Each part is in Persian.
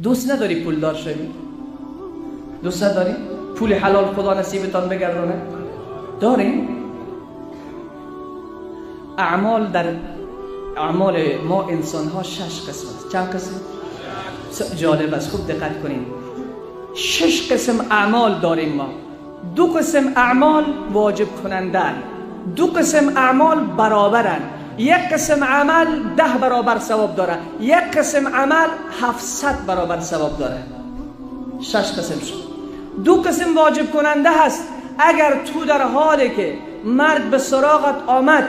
دوست نداری پولدار شوی؟ دوست نداری پول حلال خدا نصیبتان بگردانه؟ داریم؟ اعمال ما انسان ها 6 قسم است. چند قسم؟ جالب است، خوب دقت کنین. 6 قسم اعمال داریم ما. 2 قسم اعمال واجب کنندن، 2 قسم اعمال برابرن. 1 قسم عمل 10 برابر ثواب داره، 1 قسم عمل 700 برابر ثواب داره. 6 قسم شد. 2 قسم واجب کننده هست. اگر تو در حالی که مرگ به سراغت آمد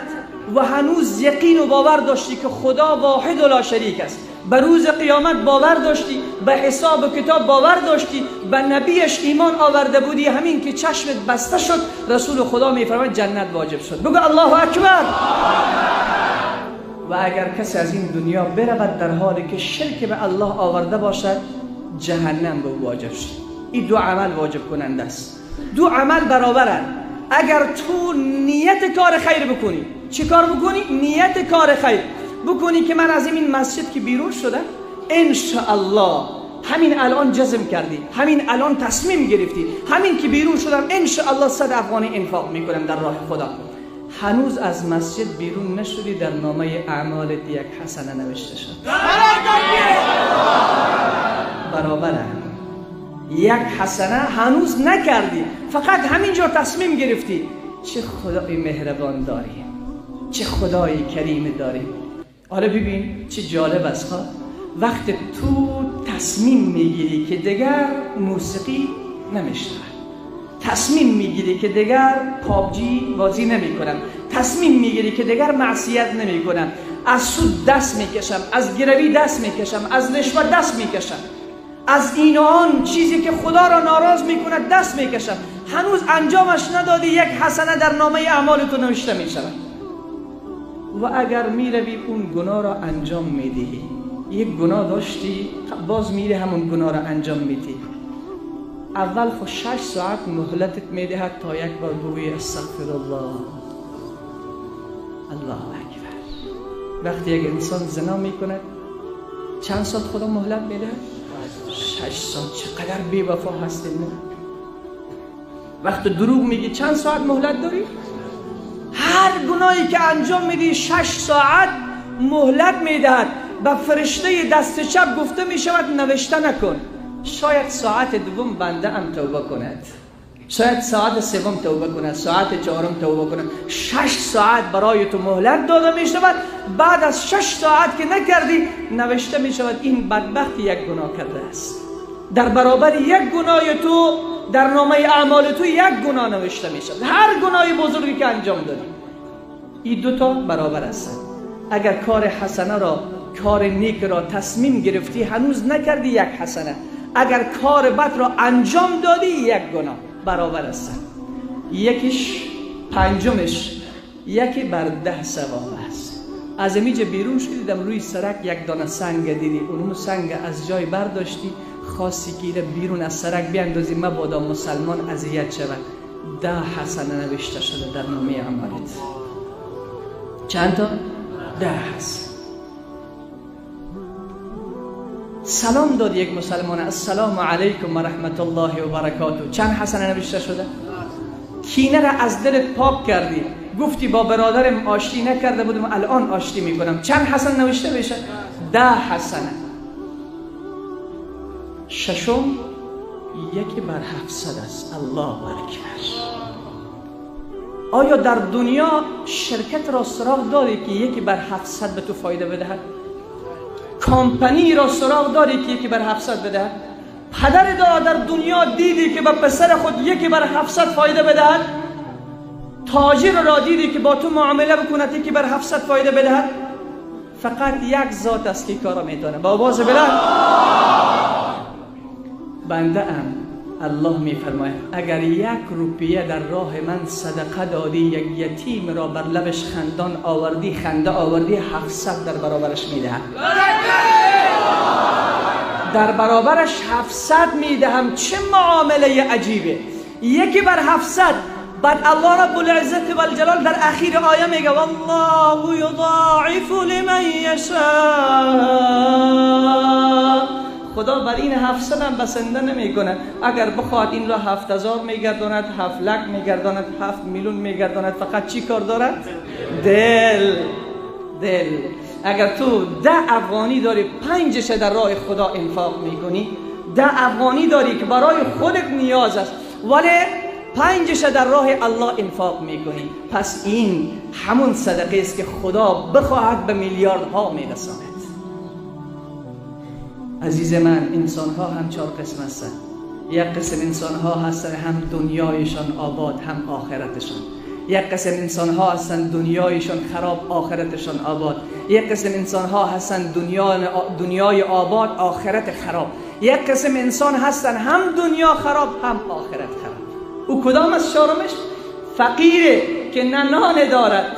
و هنوز یقین و باور داشتی که خدا واحد و لا شریک است، به روز قیامت باور داشتی، به حساب و کتاب باور داشتی، به نبیش ایمان آورده بودی، همین که چشمت بسته شد رسول خدا میفرماید جنت واجب شد. بگو الله اکبر. و اگر کسی از این دنیا برود در حالی که شرک به الله آورده باشد، جهنم به او واجب شد. این 2 عمل واجب کننده است. 2 عمل برابرن. اگر تو نیت کار خیر بکنی، چی کار بکنی؟ نیت کار خیر بکنی که من از این مسجد که بیرون شدم انشاءالله همین الان جزم کردی، همین الان تصمیم گرفتی، همین که بیرون شدم انشاءالله 100 افغانی انفاق میکنم در راه خدا. هنوز از مسجد بیرون نشدی، در نامه اعمالت 1 حسنه نوشته شد. برابره. 1 حسنه هنوز نکردی، فقط همینجا تصمیم گرفتی. چه خدای مهربان داری، چه خدای کریم داری. حالا ببین چه جالب است. وقت تو تصمیم میگیری که دیگر موسیقی نمیشنوم، تصمیم میگیری که دیگر پابجی بازی نمی کنم، تصمیم میگیری که دیگر معصیت نمی کنم، از سود دست میکشم، از گروی دست میکشم، از رشوه دست میکشم، از این و آن چیزی که خدا را ناراض میکند دست میکشم، هنوز انجامش ندادی، 1 حسنه در نامه اعمال تو نوشته میشود. و اگر میروی اون گناه را انجام میدهی، 1 گناه داشتی باز میری همون گناه را انجام میدی، اول خود 6 ساعت مهلتت میدهد تا 1 بار بگویی استغفر الله، الله اکبر. وقتی یک انسان زنا میکند چند ساعت خدا مهلت میده؟ 6 ساعت. چقدر بی وفا هستیم ما. وقتی دروغ میگی چند ساعت مهلت داری؟ هر گناهی که انجام میدی 6 ساعت مهلت میدهد. به فرشته دست چپ گفته میشود نوشته نکن. شاید ساعت دوم بنده هم توبه کند، شاید ساعت سوم توبه کند، ساعت 4 توبه کند. 6 ساعت برای تو مهلت داده میشود. بعد از 6 ساعت که نکردی نوشته میشود این بدبخت 1 گناه کرده است. در برابر 1 گناه تو در نامه اعمال تو 1 گناه نوشته میشود. هر گناه بزرگی که انجام دادی. این 2 تا برابر هستند. اگر کار حسنه را، کار نیک را تصمیم گرفتی هنوز نکردی 1 حسنه، اگر کار بد را انجام دادی 1 گناه برابر است. یکیش پنجمش 1 بر 10 ثواب است. از اینجا بیرون شدیدم روی سرک 1 دانه سنگ دیدی، اونم سنگ از جای برداشتی خواستی که بیرون از سرک بیاندازی مبادا مسلمان اذیت شود، 10 حسنه نوشته شده در نامه اعمالت. چند تا؟ 10 حسنه. سلام داد یک مسلمان، السلام علیکم و رحمت الله و برکاته، چند حسنه نوشته شده؟ کینه را از دلت پاک کردی، گفتی با برادرم آشتی نکرده بودم الان آشتی میکنم، چند حسنه نوشته بشه؟ 10 حسنه. ششم 1 بر 700 است. الله اکبر. آیا در دنیا شرکت را سراغ داری که 1 بر 700 به تو فایده بدهد؟ کمپانی را سراغ داری که 1 بر 700 بدهد؟ پدر در دنیا دیدی که به پسر خود 1 بر 700 فایده بدهد؟ تاجر را دیدی که با تو معامله بکند 1 بر 700 فایده بدهد؟ فقط 1 ذات است که کارا میتونه. با آواز بلند بنده ام، الله میفرماید اگر 1 روپیه در راه من صدقه دادی، 1 یتیم را بر لبش خندان آوردی، خنده آوردی، 700 در برابرش میدهم. در برابرش 700 میدهم. چه معامله عجیبه. 1 بر 700. بعد الله رب العزت و الجلال در اخیر آیه میگه والله یضاعف لمن یشاء. خدا بر این 700 هم بسنده نمی کند. اگر بخواد این را 7000 میگرداند، 7 لک میگرداند، 7 میلیون میگرداند. فقط چی کار دارد؟ دل. اگر تو 10 افغانی داری 5ش در راه خدا انفاق میکنی، 10 افغانی داری که برای خودت نیاز است ولی 5ش در راه الله انفاق میکنی، پس این همون صدقه است که خدا بخواهد به میلیاردها میرساند. عزیز من، انسان ها هم 4 قسم هستند. یک قسم انسان ها هستند هم دنیایشان آباد هم آخرتشان. یک قسم انسان ها هستند دنیایشان خراب آخرتشان آباد. یک قسم انسان ها هستند دنیای آباد آخرت خراب. یک قسم انسان هستند هم دنیا خراب هم آخرت خراب. او کدام از چهارمش؟ فقیری که نه نان دارد،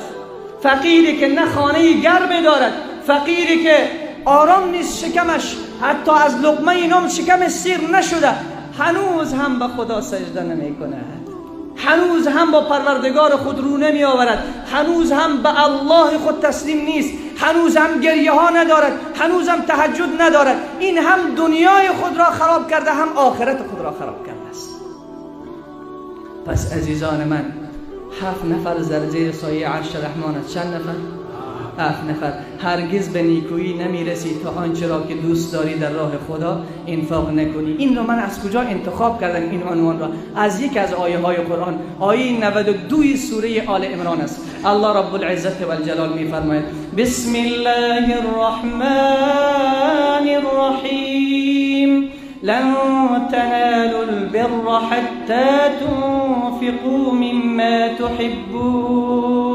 فقیری که نه خانه گرم دارد، فقیری که آرام نیست شکمش، حتی از لقمه نان شکمش سیر نشده، هنوز هم به خدا سجده نمی کند، هنوز هم با پروردگار خود رو نمی آورد، هنوز هم به الله خود تسلیم نیست، هنوز هم گریه ها ندارد، هنوز هم تهجد ندارد. این هم دنیای خود را خراب کرده هم آخرت خود را خراب کرده است. پس عزیزان من، 7 نفر زیر سایه عرش رحمان است. چند نفر؟ 7 نفر. هرگز به نیکویی نمیرسی تا آنچه را که دوست داری در راه خدا انفاق نکنی. این رو من از کجا انتخاب کردم این عنوان را؟ از یک از آیه های قرآن، آیه 92 سوره آل عمران است. الله رب العزت و الجلال میفرماید: بسم الله الرحمن الرحیم لن تنالوا البر حتى تنفقوا مما تحبون.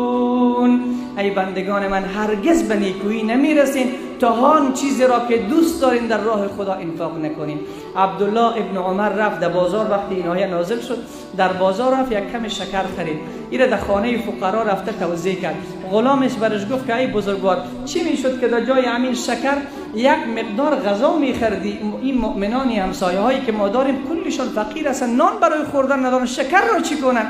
ای بندگان من، هرگز به نیکویی نمیرسین تا آن چیزی را که دوست دارین در راه خدا انفاق نکنین. عبدالله ابن عمر رفت در بازار، وقتی این آیه نازل شد در بازار رفت یک کم شکر خرید. این در خانه فقرا رفته توزیع کرد. غلامش برش گفت که ای بزرگوار، چی میشد که در جای همین شکر یک مقدار غذا میخردی؟ این مؤمنانی همسایه هایی که ما داریم کلشون فقیر هستن، نان برای خوردن ندارن، شکر را چی کنن؟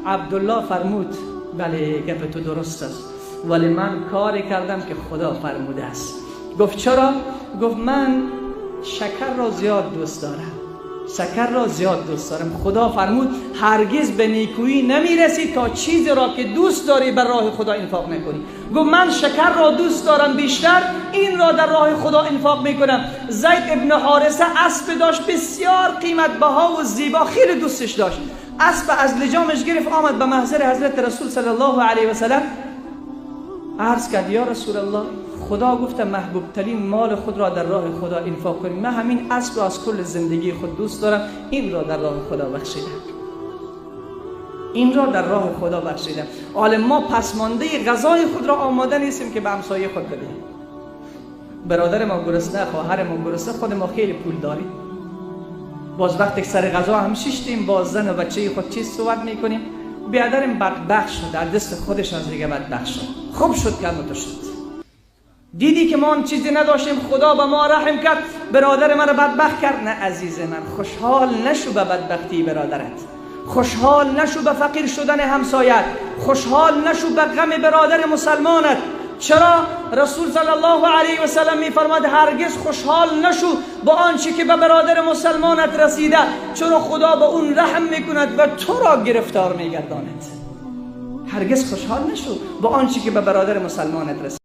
عبدالله فرمود بله گپ تو درست است، ولی من کاری کردم که خدا فرموده است. گفت چرا؟ گفت من شکر را زیاد دوست دارم، شکر را زیاد دوست دارم. خدا فرمود هرگز به نیکویی نمیرسی تا چیزی را که دوست داری بر راه خدا انفاق نکنی. گفت من شکر را دوست دارم بیشتر، این را در راه خدا انفاق میکنم. زید ابن حارثه اسب داشت بسیار قیمت بها و زیبا، خیلی دوستش داشت. اسب از لجامش گرفت آمد به محضر حضرت رسول صلی الله علیه و سلم، عرض کرد یا رسول الله، خدا گفته محبوب ترین مال خود را در راه خدا انفاق کنیم. من همین اسب را از کل زندگی خود دوست دارم، این را در راه خدا بخشیدم، این را در راه خدا بخشیدم. حالا ما پسمانده غذای خود را آماده نیستیم که به همسایه خود بدهیم. برادر ما گرسنه، خواهر ما گرسنه، خود ما خیلی پول داریم، باز وقتی سر غذا هم شیشتیم، باز زن و بچه خود چیز صحبت میکنیم. بیادرم بدبخت شد، در دست خودش از دیگه بدبخت شد. خوب شد که تو شد، دیدی که ما هم چیزی نداشتیم، خدا به ما رحم کرد، برادر من بدبخت کرد. نه عزیز من، خوشحال نشو به بدبختی برادرت، خوشحال نشو به فقیر شدن همسایت، خوشحال نشو به غم برادر مسلمانت. چرا؟ رسول صلی الله علیه و سلم میفرماد هرگز خوشحال نشو با آنچه که به برادر مسلمانت رسیده، چرا خدا به اون رحم میکند و تو را گرفتار میگرداند. هرگز خوشحال نشو با آنچه که به برادر مسلمانت رسیده.